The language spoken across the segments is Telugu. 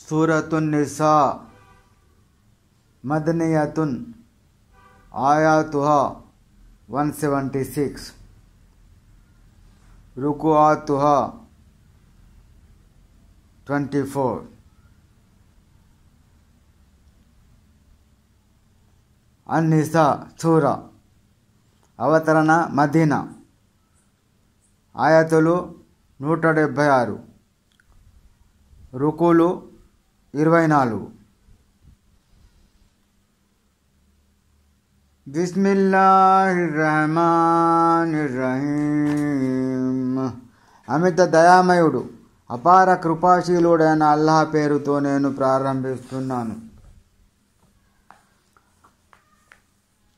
సూరతున్ నిసా మదనియతున్ ఆయాతుహా 176 రుకుఆతుహా 24 అన్-నిసా సూర అవతరణ మదీనా ఆయతులు 176 రుకులు 24 బిస్మిల్లాహిర్రహమానిర్రహీం అమిత దయామయుడు అపార కృపాశీలుడైన అల్లాహ్ పేరుతో నేను ప్రారంభిస్తున్నాను.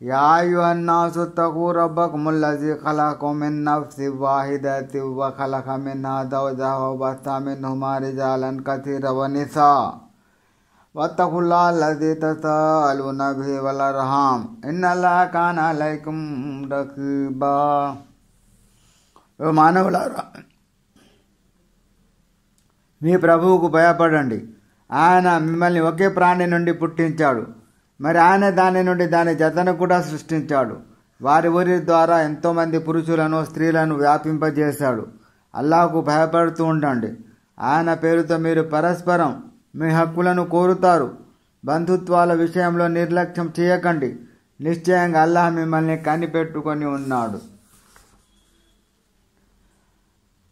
యా అయ్యుహన్నాసు తఖూ రబ్బకుముల్లజీ ఖలఖకుం మిన్ నఫ్సిన్ వాహిదతిన్ వ ఖలఖ మిన్హా జౌజహా వ బస్స మిన్హుమా రిజాలన్ కసీరన్ వ నిసా వత్తఖుల్లాహ అల్లజీ తసాఅలూన బిహి వల్ అర్హామ్ ఇన్నల్లాహ కాన అలైకుం రఖీబా. ఓ మానవులారా, మీ ప్రభువుకు భయపడండి. ఆయన మిమ్మల్ని ఒకే ప్రాణి నుండి పుట్టించాడు, మరి ఆయన దాని నుండి దాని జతను కూడా సృష్టించాడు. వారి ద్వారా ఎంతోమంది పురుషులను స్త్రీలను వ్యాపింపజేశాడు. అల్లాహ్కు భయపడుతూ ఉండండి. ఆయన పేరుతో మీరు పరస్పరం మీ హక్కులను కోరుతారు. బంధుత్వాల విషయంలో నిర్లక్ష్యం చేయకండి. నిశ్చయంగా అల్లాహ్ మిమ్మల్ని కనిపెట్టుకొని ఉన్నాడు.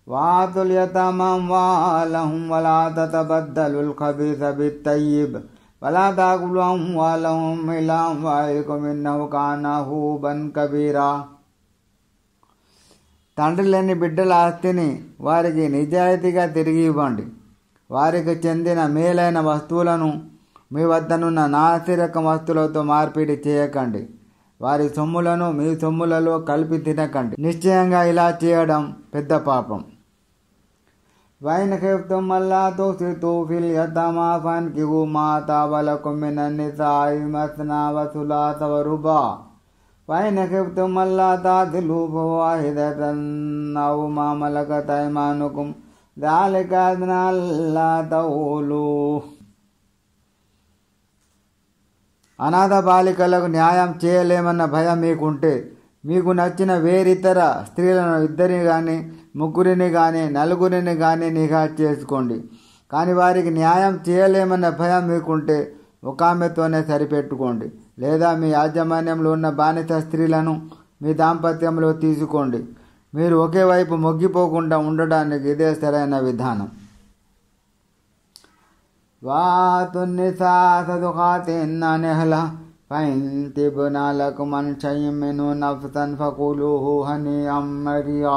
వాతుల్ యతమా అమ్వాలహుం వలా తతబద్దలుల్ ఖబీస బిత్తయ్యిబ్ వలా తాకులు అమ్వాలహుం ఇలా అమ్వాలికుం ఇన్నహు కాన హూబన్ కబీరా. తండ్రి లేని బిడ్డల ఆస్తిని వారికి నిజాయితీగా తిరిగి ఇవ్వండి. వారికి చెందిన మేలైన వస్తువులను మీ వద్దనున్న నాసిరకం వస్తువులతో మార్పిడి చేయకండి. వారి సొమ్ములను మీ సొమ్ములలో కలిపి తినకండి. నిశ్చయంగా ఇలా చేయడం పెద్ద పాపం. వైన్ ఖిఫ్తుమ్ అల్లా తుక్సితూ ఫిల్ యతమా ఫన్కిహూ మా తాబ లకుం మినన్ నిసాఇ మస్నా వ సులాస వ రుబా వైన్ ఖిఫ్తుమ్ అల్లా తాదిలూ ఫవాహిదతన్ ఔ మా మలకత్ ఐమానుకుం ذلك أدنى ألا تعولوا. అనాథ బాలికలకు న్యాయం చేయలేమన్న భయం మీకుంటే మీకు నచ్చిన వేరితర స్త్రీలను 2 కానీ 3 కానీ 4 కానీ నిఘా చేసుకోండి. కానీ వారికి న్యాయం చేయలేమన్న భయం మీకుంటే ఒక ఆమెతోనే సరిపెట్టుకోండి. లేదా మీ యాజమాన్యంలో ఉన్న బానిస స్త్రీలను మీ దాంపత్యంలో తీసుకోండి. మీరు ఒకే వైపు మొగ్గిపోకుండా ఉండడానికి ఇదే సరైన విధానం. వాతున్ నిసా సదుఖాతిహిన్న నిహ్లా ఫఇన్ తిబ్నా లకుం అన్ షైఇన్ మిన్హు నఫ్సన్ ఫకులూహు హనీఅం మరియా.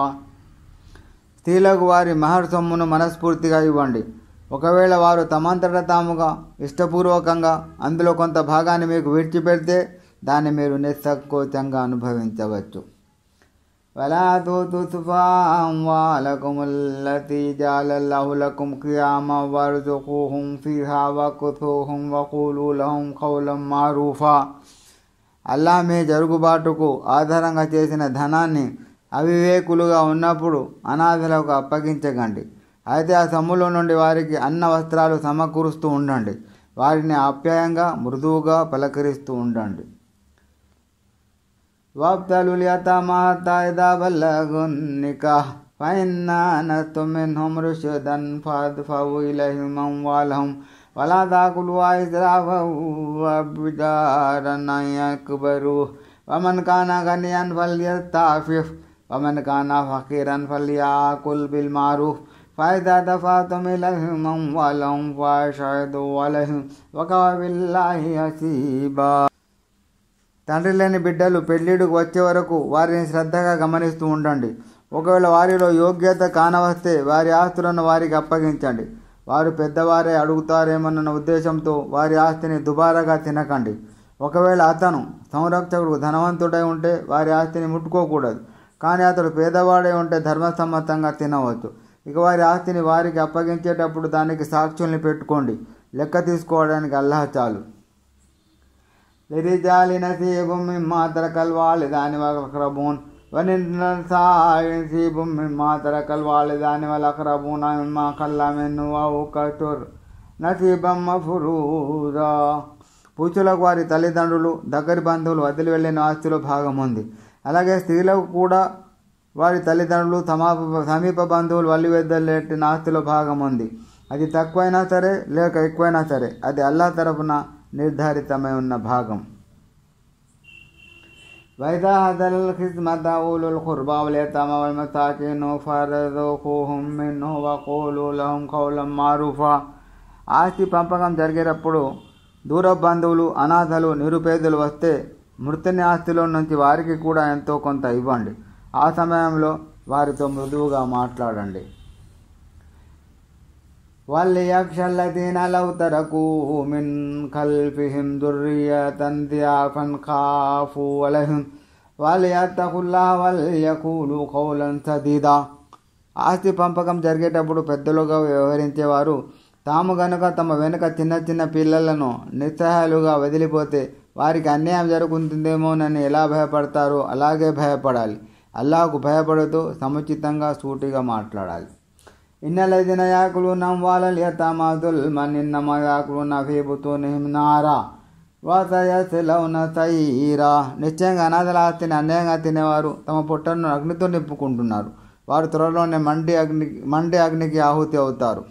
స్త్రీలకు వారి మహర్ సొమ్మును మనస్ఫూర్తిగా ఇవ్వండి. ఒకవేళ వారు తమంతట తాముగా ఇష్టపూర్వకంగా అందులో కొంత భాగాన్ని మీకు విడిచిపెడితే దాన్ని మీరు నిస్సంకోచంగా అనుభవించవచ్చు. వలా తూతూ సుఫహా'a అమ్వాలకుముల్లతీ జఅలల్లాహు లకుం ఖియామన్ వర్జుఖూహుం ఫీహా వక్సుూహుం వఖూలూ లహుం ఖౌలం మఅరూఫా. అల్లాహ్ మీ జరుగుబాటుకు ఆధారంగా చేసిన ధనాన్ని అవివేకులుగా ఉన్నప్పుడు అనాథలకు అప్పగించకండి. అయితే ఆ సొమ్ములో నుండి వారికి అన్న వస్త్రాలు సమకూరుస్తూ ఉండండి. వారిని ఆప్యాయంగా మృదువుగా పలకరిస్తూ ఉండండి. వబ్తలుల్ యతమా హత్తా ఇదా బల్లగున్ నికాహ్ ఫఇన్ ఆనస్తుమ్ మిన్హుం రుష్దన్ ఫద్ఫఉ ఇలైహిం అమ్వాలహుం వలా తాకులుహా ఇస్రాఫన్ వబిదారన్ అన్ యక్బరు వమన్ కాన గనియన్ ఫల్యస్తాఫిఫ్ వమన్ కాన ఫకీరన్ ఫల్యాకుల్ బిల్ మారూఫ్ ఫఇదా దఫఅతుమ్ ఇలైహిం అమ్వాలహుం ఫషహదు అలైహిం వకఫా బిల్లాహి హసీబా. తండ్రి లేని బిడ్డలు పెళ్లిడుకు వచ్చే వరకు వారిని శ్రద్ధగా గమనిస్తూ ఉండండి. ఒకవేళ వారిలో యోగ్యత కానవస్తే వారి ఆస్తులను వారికి అప్పగించండి. వారు పెద్దవారే అడుగుతారేమన్న ఉద్దేశంతో వారి ఆస్తిని దుబారాగా తినకండి. ఒకవేళ అతను సంరక్షకుడు ధనవంతుడై ఉంటే వారి ఆస్తిని ముట్టుకోకూడదు. కానీ అతడు పేదవాడై ఉంటే ధర్మసమ్మతంగా తినవచ్చు. ఇక వారి ఆస్తిని వారికి అప్పగించేటప్పుడు దానికి సాక్షుల్ని పెట్టుకోండి. లెక్క తీసుకోవడానికి అల్లాహ్ చాలు. లిరిజాలి నసీబుం మిమ్మా తరకల్ వాలిదాని వల్ అక్రబూన్ వలిన్నసాయి నసీబుం మిమ్మా తరకల్ వాలిదాని వల్ అక్రబూన మిమ్మా ఖల్లా మిన్హు వ కతుర్ నసీబం మఫ్రూదా. పురుషులకు వారి తల్లిదండ్రులు, దగ్గరి బంధువులు వదిలి వెళ్ళిన ఆస్తిలో భాగం ఉంది. అలాగే స్త్రీలకు కూడా వారి తల్లిదండ్రులు, సమీప బంధువులు వల్లి వెదలెట్టిన ఆస్తిలో భాగం ఉంది. అది తక్కువైనా సరే లేక ఎక్కువైనా సరే అది అల్లాహ్ తరఫున నిర్ధారితమై ఉన్న భాగం. వైదా హదల్ ఖిస్మత ఉలుల్ ఖుర్బా వల్ యతామా వల్ మసాకీన్ ఫర్జుఖూహుం మిన్హు వఖూలు లహుం ఖౌలం మారూఫా. ఆస్తి పంపకం జరిగేటప్పుడు దూర బంధువులు, అనాథలు, నిరుపేదలు వస్తే మృతుని ఆస్తిలో నుంచి వారికి కూడా ఎంతో కొంత ఇవ్వండి. ఆ సమయంలో వారితో మృదువుగా మాట్లాడండి. వల్యఖ్షల్లదీన లౌ తరకూ మిన్ ఖల్ఫిహిం దుర్రియతన్ దియాఫన్ ఖాఫూ అలైహిం వల్యత్తఖుల్లాహ వల్యఖూలు ఖౌలన్ సదీదా. ఆస్తి పంపకం జరిగేటప్పుడు పెద్దలుగా వ్యవహరించేవారు తాము గనుక తమ వెనుక చిన్న చిన్న పిల్లలను నిస్సహాయులుగా వదిలిపోతే వారికి అన్యాయం జరుగుతుందేమోనని ఎలా భయపడతారో అలాగే భయపడాలి. అల్లాహ్కు భయపడుతూ సముచితంగా సూటిగా మాట్లాడాలి. ఇన్నల్లదీన యాకులూన అమ్వాలల్ యతామా జుల్మన్ ఇన్నమా యాకులూన ఫీ బుతూనిహిం నారా వసయస్లౌన సయీరా. నిశ్చయంగా అనాథల ఆస్తిని అన్యాయంగా తినేవారు తమ పొట్టను అగ్నితో నింపుకుంటున్నారు. వారు త్వరలోనే మండే అగ్నికి ఆహుతి అవుతారు.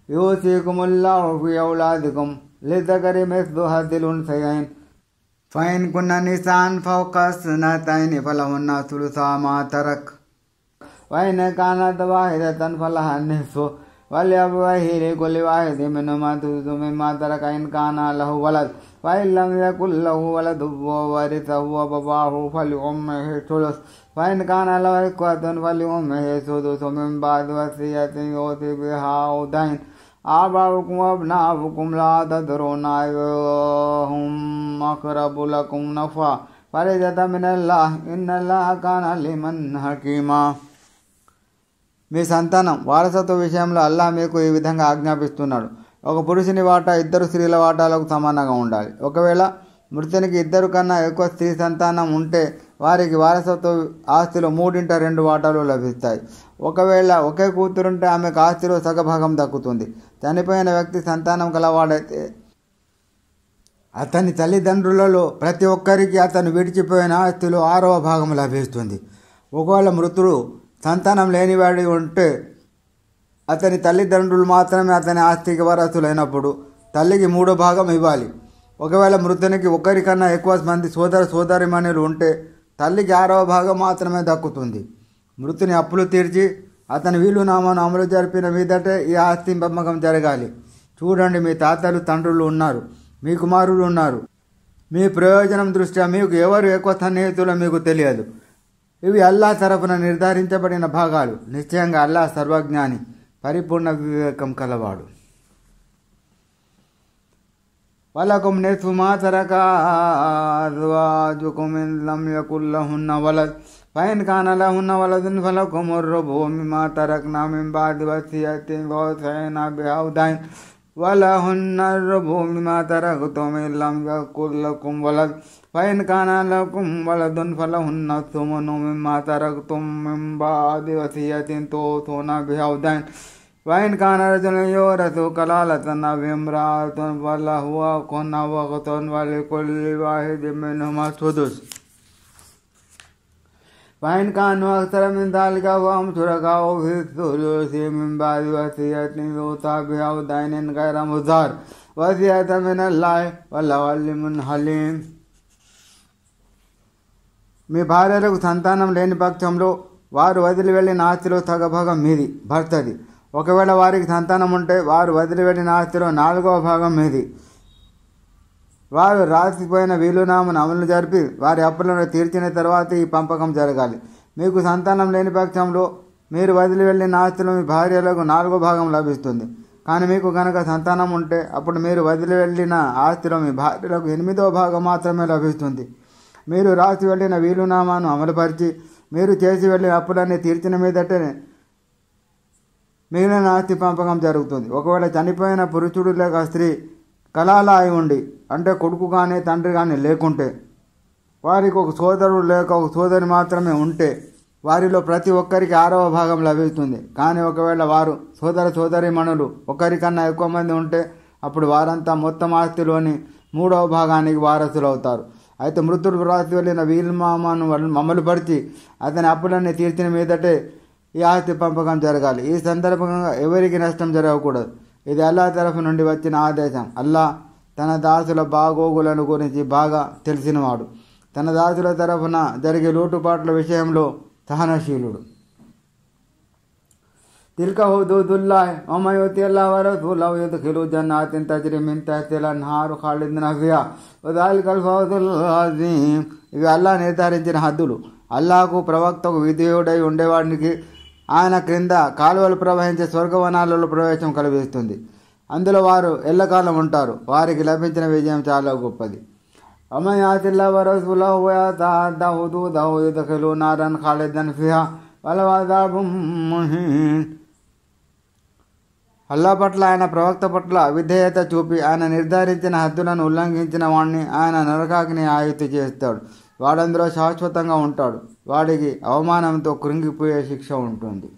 యూసీకుముల్లాహు ఫీ ఔలాదికుం లిzzakari మిస్లు హద్దిల్ ఉన్సయైన్ ఫైన్ కున్న నిసాన్ ఫౌక స్నతైన్ ఫలహున్న సులుసా మా తరక్ వైన్ కానత్ వాహిదతన్ ఫలహా నిస్ఫు వలియబ్వైహి లికుల్లి వాహిదిన్ మిన్హుమా తులుసు మిమ్మా తరక ఇన్ కానా లహు వలద్ ఫఇన్ లమ్ యకుల్ లహు వలద్ వవరిసహు అబవాహు ఫలిఉమ్మిహి సులుస్ ఫైన్ కానా లహు ఇఖ్వతున్ ఫలిఉమ్మిహి సుదుసు మిన్ బఅది వసియ్యతిన్ యూసీ బిహా ఔ దైన్ ఆబాఉకుం వఅబ్నాఉకుం లా తద్రూన అయ్యుహుం అఖ్రబు లకుం నఫా ఫరిజతన్ మినల్లాహ్ ఇన్నల్లాహ కాన అలీమన్ హకీమా. మీ సంతానం వారసత్వ విషయంలో అల్లాహ్ మీకు ఈ విధంగా ఆజ్ఞాపిస్తున్నాడు. ఒక పురుషుని వాటా 2 స్త్రీల వాటాలకు సమానంగా ఉండాలి. ఒకవేళ మృతునికి 2 కన్నా ఎక్కువ స్త్రీ సంతానం ఉంటే వారికి వారసత్వ ఆస్తిలో 3/2 వాటాలు లభిస్తాయి. ఒకవేళ ఒకే కూతురుంటే ఆమెకు ఆస్తిలో సగభాగం దక్కుతుంది. చనిపోయిన వ్యక్తి సంతానం కలవాడైతే అతని తల్లిదండ్రులలో ప్రతి ఒక్కరికి అతను విడిచిపోయిన ఆస్తిలో 6వ భాగం లభిస్తుంది. ఒకవేళ మృతుడు సంతానం లేనివాడి ఉంటే అతని తల్లిదండ్రులు మాత్రమే అతని ఆస్తికి వారసులైనప్పుడు తల్లికి 3వ భాగం ఇవ్వాలి. ఒకవేళ మృతునికి ఒకరికన్నా ఎక్కువ మంది సోదరిమణులు ఉంటే తల్లికి 6వ భాగం మాత్రమే దక్కుతుంది. మృతుని అప్పులు తీర్చి అతని వీలునామాను అమలు జరిపిన మీదటే ఈ ఆస్తి పంపకం జరగాలి. చూడండి, మీ తాతలు, తండ్రులు ఉన్నారు, మీ కుమారులు ఉన్నారు. మీ ప్రయోజనం దృష్ట్యా మీకు ఎవరు ఎక్కువ సన్నిహితులో మీకు తెలియదు. ఇవి అల్లాహ్ తరపున నిర్ధారించబడిన భాగాలు. నిశ్చయంగా అల్లాహ్ సర్వజ్ఞాని, పరిపూర్ణ వివేకం కలవాడు. వలకుం నిస్ఫు మా తరక అజ్వాజుకుం ఇన్ లమ్ యకుల్ లహున్న వలద్ ఫైన్ కాన లహున్న వలదున్ ఫలకుముర్ రుబు మిమ్మా తరక్నా మిన్ బఅది వసియ్యతిన్ యూసైనా బిహా ఔ దైన్ వలహున్న రుబు మిమ్మా తరక్తుమ్ ఇన్ లమ్ యకుల్ లకుం వలద్ ఫైన్ కాన లకుం వలదున్ ఫలహున్న సుమును మిమ్మా తరక్తుమ్ మిన్ బఅది వసియ్యతిన్ తూసూనా బిహా ఔ దైన్ వైన్ కాన రజులున్ యూరసు కలాలతన్ అవ్ ఇమ్రాఅతున్ ఫలహు అఖున్ అవ్ ఉఖ్తున్ వలికుల్లి వాహిదిన్ మిన్హుమా సుదుస్ వైన్ కాను అక్సర మిన్ ذلك ఫహుం శురకాఉ ఫీ ثلث మిన్ బఅది వసియ్యతిన్ యూసా బిహా ఔ దైనిన్ గైర ముద్దార్ వసియ్యతన్ మినల్లాహి వల్లాహు అలీమున్ హలీం. మీ భార్యలకు సంతానం లేని పక్షంలో వారు వదిలి వెళ్ళిన ఆస్తిలో సగభాగం మీది, భర్తది. ఒకవేళ వారికి సంతానం ఉంటే వారు వదిలి వెళ్ళిన ఆస్తిలో 4వ భాగం మీది. వారు రాసిపోయిన వీలునామాను అమలు జరిపి వారి అప్పులను తీర్చిన తర్వాత ఈ పంపకం జరగాలి. మీకు సంతానం లేని పక్షంలో మీరు వదిలి వెళ్ళిన ఆస్తిలో మీ భార్యలకు 4వ భాగం లభిస్తుంది. కానీ మీకు కనుక సంతానం ఉంటే అప్పుడు మీరు వదిలి వెళ్ళిన ఆస్తిలో మీ భార్యలకు 8వ భాగం మాత్రమే లభిస్తుంది. మీరు రాసి వెళ్ళిన వీలునామాను అమలుపరిచి మీరు చేసి వెళ్ళిన అప్పులన్నీ తీర్చిన మీదటే మిగిలిన ఆస్తి పంపకం జరుగుతుంది. ఒకవేళ చనిపోయిన పురుషుడు లేక స్త్రీ కలాలా అయి ఉండి, అంటే కొడుకు కానీ తండ్రి కానీ లేకుంటే, వారికి ఒక సోదరుడు లేక ఒక సోదరి మాత్రమే ఉంటే వారిలో ప్రతి ఒక్కరికి 6వ భాగం లభిస్తుంది. కానీ ఒకవేళ వారు సోదరీమణులు ఒకరికన్నా ఎక్కువ మంది ఉంటే అప్పుడు వారంతా మొత్తం ఆస్తిలోని 3వ భాగానికి వారసులు అవుతారు. అయితే మృతుడు రాసి వెళ్ళిన వీలునామాను అమలుపరిచి అతని అప్పులన్నీ తీర్చిన మీదటే ఈ ఆస్తి పంపకం జరగాలి. ఈ సందర్భంగా ఎవరికి నష్టం జరగకూడదు. ఇది అల్లాహ్ తరఫు నుండి వచ్చిన ఆదేశం. అల్లాహ్ తన దాసుల బాగోగులను గురించి బాగా తెలిసినవాడు. తన దాసుల తరఫున జరిగే లోటుపాట్ల విషయంలో సహనశీలుడు. తిల్క హుదూదుల్లాహ్ వమన్ యుతిల్లాహ వరసూలహు యద్ఖిలు జన్నాతిన్ తజ్రీ మిన్ తహ్తిహల్ అన్హారు ఖాలిదీన ఫీహా వజాలికల్ ఫౌజుల్ అజీమ్. ఇవి అల్లాహ్ నిర్ధారించిన హద్దులు. అల్లాహకు ప్రవక్తకు విధేయుడై ఉండేవాడికి ఆయన క్రింద కాలువలు ప్రవహించే స్వర్గవనాలలో ప్రవేశం కల్పిస్తుంది. అందులో వారు ఎల్లకాలం ఉంటారు. వారికి లభించిన విజయం చాలా గొప్పది. వమన్ యతిల్లాహ వరసూలహు వయతఅద్దా హుదూదహు యద్ఖిలు నారన్ ఖాలిదీన ఫీహా వలహు అజాబున్ ముహీన్. అల్లాహ్ పట్ల ఆయన ప్రవక్త పట్ల విధేయత చూపి ఆయన నిర్ధారించిన హద్దులను ఉల్లంఘించిన వాడిని ఆయన నరకాగ్ని ఆయుతి చేస్తాడు. వాడందులో శాశ్వతంగా ఉంటాడు. వాడికి అవమానంతో కృంగిపోయే శిక్ష ఉంటుంది.